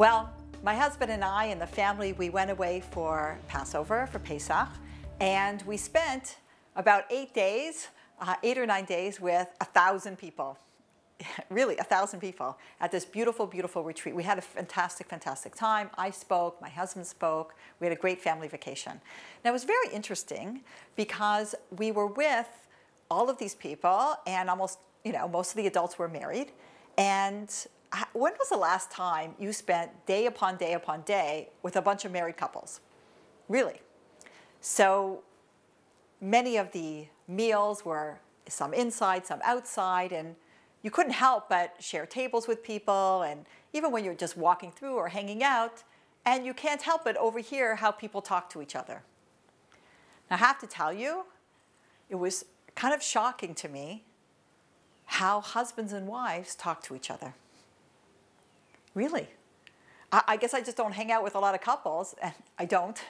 Well, my husband and I and the family, we went away for Passover, for Pesach, and we spent about 8 days, 8 or 9 days with 1,000 people. Really, 1,000 people at this beautiful, beautiful retreat. We had a fantastic, fantastic time. I spoke, my husband spoke. We had a great family vacation. Now, it was very interesting because we were with all of these people, and almost, most of the adults were married. And when was the last time you spent day upon day upon day with a bunch of married couples? Really? So many of the meals were some inside, some outside, and you couldn't help but share tables with people, and even when you're just walking through or hanging out, and you can't help but overhear how people talk to each other. Now, I have to tell you, it was kind of shocking to me how husbands and wives talk to each other. Really. I guess I just don't hang out with a lot of couples, and I don't.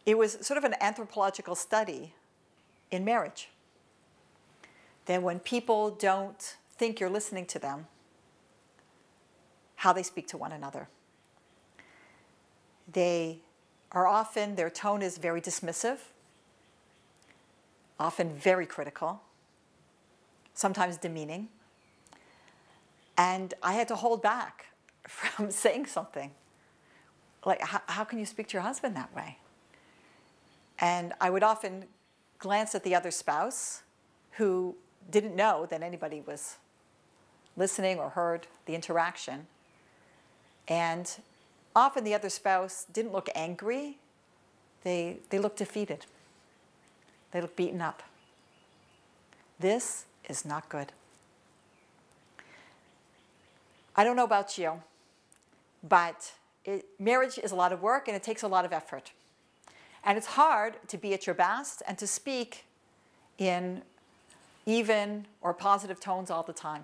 It was sort of an anthropological study in marriage. That when people don't think you're listening to them, how they speak to one another. They are often, their tone is very dismissive, often very critical, sometimes demeaning. And I had to hold back from saying something. Like, how can you speak to your husband that way? And I would often glance at the other spouse who didn't know that anybody was listening or heard the interaction. And often the other spouse didn't look angry. They looked defeated. They looked beaten up. This is not good. I don't know about you, but marriage is a lot of work and it takes a lot of effort. And it's hard to be at your best and to speak in even or positive tones all the time.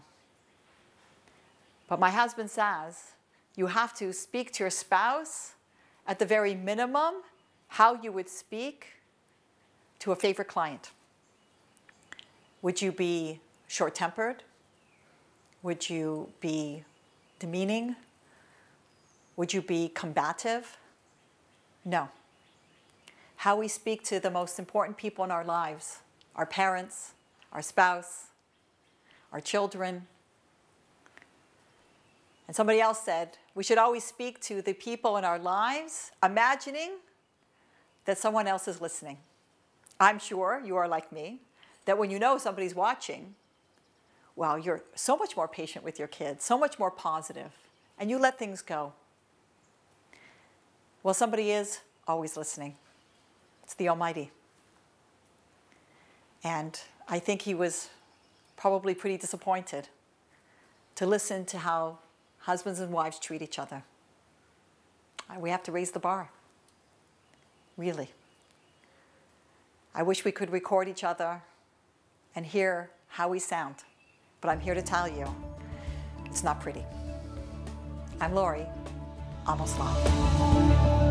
But my husband says you have to speak to your spouse at the very minimum how you would speak to a favorite client. Would you be short-tempered? Would you be demeaning? Would you be combative? No. How we speak to the most important people in our lives, our parents, our spouse, our children. And somebody else said, we should always speak to the people in our lives, imagining that someone else is listening. I'm sure you are like me, that when you know somebody's watching, well, you're so much more patient with your kids, so much more positive, and you let things go. Well, somebody is always listening. It's the Almighty. And I think he was probably pretty disappointed to listen to how husbands and wives treat each other. We have to raise the bar. Really. I wish we could record each other and hear how we sound. But I'm here to tell you, it's not pretty. I'm Lori, almost love.